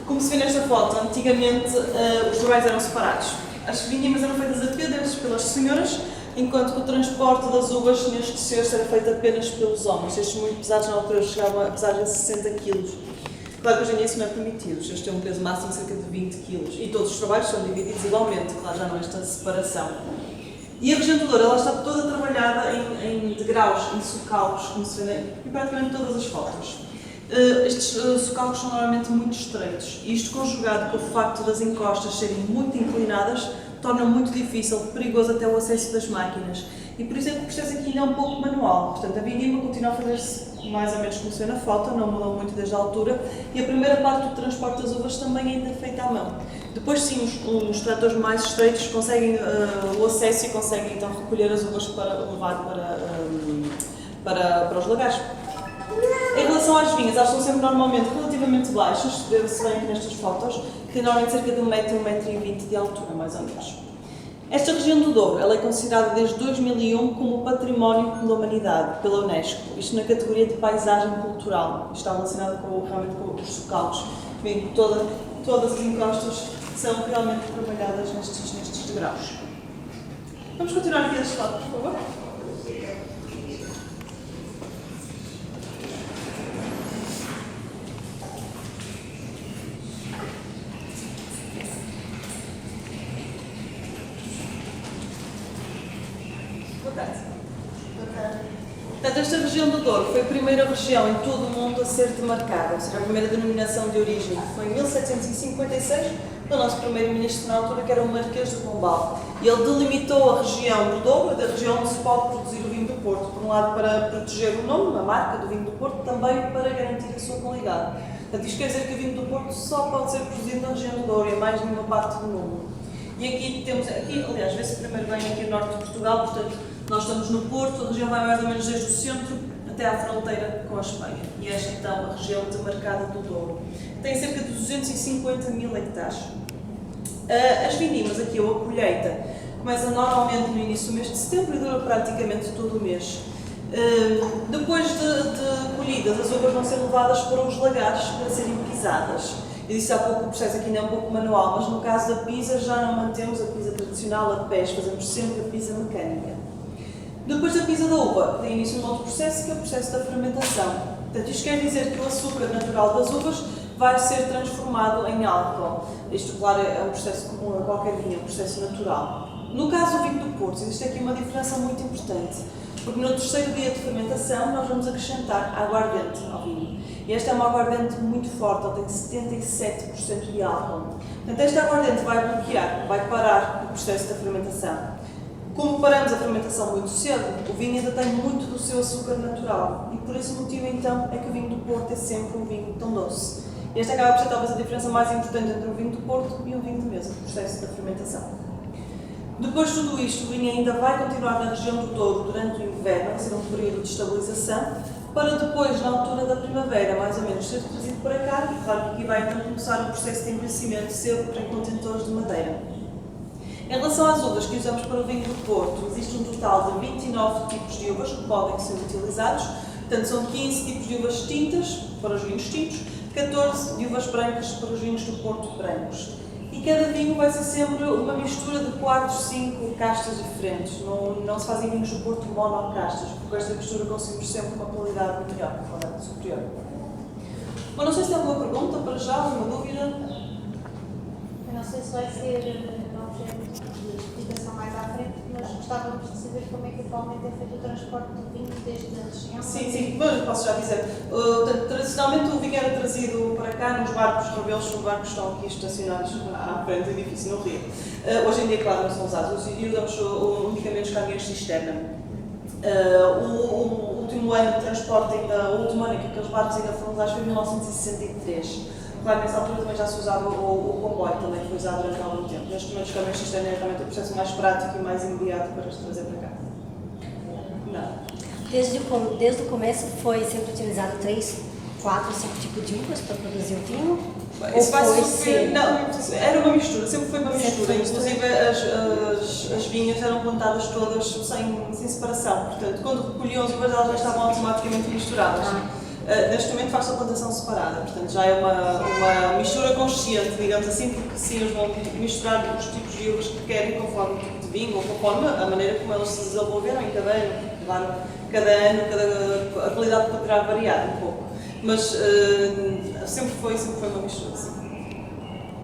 Como se vê nesta foto, antigamente os trabalhos eram separados. As vindimas eram feitas apenas pelas senhoras, enquanto que o transporte das uvas nestes cestos era feito apenas pelos homens. Estes muito pesados na altura chegavam a pesar de 60 kg. Claro que hoje em dia isso não é permitido, estes têm um peso máximo de cerca de 20 kg. E todos os trabalhos são divididos igualmente, claro, já não há esta separação. E a região do Douro, ela está toda trabalhada em degraus, em socalcos, como se vê em praticamente todas as fotos. Estes socalcos são normalmente muito estreitos. Isto conjugado com o facto das encostas serem muito inclinadas, torna muito difícil, perigoso até o acesso das máquinas. E por isso é que o processo aqui ainda é um pouco manual. Portanto, a vindima continua a fazer-se mais ou menos como se vê na foto, não mudou muito desde a altura. E a primeira parte do transporte das uvas também ainda é feita à mão. Depois sim, os tratores mais estreitos conseguem o acesso e conseguem então recolher as uvas para levar para os lagares. Em relação às vinhas, elas estão sempre normalmente relativamente baixas, se bem aqui nestas fotos, que tem normalmente cerca de 1 metro, 1,20 m de altura, mais ou menos. Esta região do Douro ela é considerada desde 2001 como Património da Humanidade pela Unesco, isto na categoria de paisagem cultural. Isto está relacionado realmente com os socalcos. Bem, todas as encostas são realmente trabalhadas nestes degraus. Vamos continuar aqui deste lado, por favor. Portanto, esta região do Douro foi a primeira região em todo o mundo a ser demarcada, ou seja, a primeira denominação de origem. Foi em 1756, do nosso primeiro-ministro na altura, que era o Marquês de Pombal. E ele delimitou a região do Douro, da região onde se pode produzir o vinho do Porto. Por um lado, para proteger o nome, a marca do vinho do Porto, também para garantir a sua qualidade. Portanto, isto quer dizer que o vinho do Porto só pode ser produzido na região do Douro, e mais nenhuma parte do mundo. E aqui temos, aliás, vê-se primeiro bem aqui no norte de Portugal, portanto, nós estamos no Porto, a região vai mais ou menos desde o centro até à fronteira com a Espanha. E esta então a região demarcada do Douro. Tem cerca de 250 mil hectares. As vindimas, aqui ou a colheita, começa normalmente no início do mês de setembro e dura praticamente todo o mês. Depois de colhidas, as uvas vão ser levadas para os lagares para serem pisadas. Eu disse há pouco, o processo aqui ainda é um pouco manual, mas no caso da pisa já não mantemos a pisa tradicional a pés, fazemos sempre a pisa mecânica. Depois da pisa da uva, tem início um outro processo, que é o processo da fermentação. Portanto, isto quer dizer que o açúcar natural das uvas vai ser transformado em álcool. Isto, claro, é um processo comum a qualquer vinho, é um processo natural. No caso do vinho do Porto, existe aqui uma diferença muito importante, porque no terceiro dia de fermentação nós vamos acrescentar aguardente ao vinho. E esta é uma aguardente muito forte, ela tem 77% de álcool. Portanto, esta aguardente vai bloquear, vai parar o processo da fermentação. Como paramos a fermentação muito cedo, o vinho ainda tem muito do seu açúcar natural e por esse motivo então é que o vinho do Porto é sempre um vinho tão doce. E esta acaba por ser talvez a diferença mais importante entre o vinho do Porto e o vinho de mesa, o processo da fermentação. Depois de tudo isto, o vinho ainda vai continuar na região do Douro durante o inverno, vai ser um período de estabilização, para depois, na altura da primavera, mais ou menos, ser trazido para cá e claro que aqui vai então começar o processo de envelhecimento sempre em contentores de madeira. Em relação às uvas que usamos para o vinho do Porto, existe um total de 29 tipos de uvas que podem ser utilizados. Portanto, são 15 tipos de uvas tintas para os vinhos tintos, 14 de uvas brancas para os vinhos do Porto brancos. E cada vinho vai ser sempre uma mistura de 4, 5 castas diferentes. Não se fazem vinhos do Porto monocastas, porque com esta mistura conseguimos sempre uma qualidade melhor, uma qualidade superior. Bom, não sei se tem alguma pergunta para já, alguma dúvida? Eu não sei se vai ser de explicação mais à frente, mas gostávamos de saber como é que atualmente é feito o transporte do vinho desde a região. Sim, mas posso já dizer. Tradicionalmente o vinho era trazido para cá nos barcos rebelos, os barcos estão aqui estacionados à frente do edifício no Rio. Hoje em dia, claro, não são usados e usamos unicamente os caminhões de cisterna. O último ano de transporte, o último ano em que aqueles barcos ainda foram usados foi em 1963. Claro, nessa altura também já se usava o comboio, também foi usado durante algum tempo. Neste momento, os caminhões de cisterna é realmente o processo mais prático e mais imediato para os trazer para cá. Não. Desde o começo foi sempre utilizado 3, 4, 5 tipos de uvas para produzir o vinho? Não, era uma mistura, sempre foi uma mistura. Inclusive as vinhas eram plantadas todas sem separação. Portanto, quando recolhiam as uvas, elas já estavam automaticamente misturadas. Neste momento faz-se a plantação separada, portanto já é uma mistura consciente, digamos assim, porque sim, eles vão misturar os tipos de uvas que querem conforme o tipo de vinho ou conforme a maneira como elas se desenvolveram em cada ano. Claro, cada ano, a qualidade poderá variar um pouco, mas sempre foi uma mistura, sim.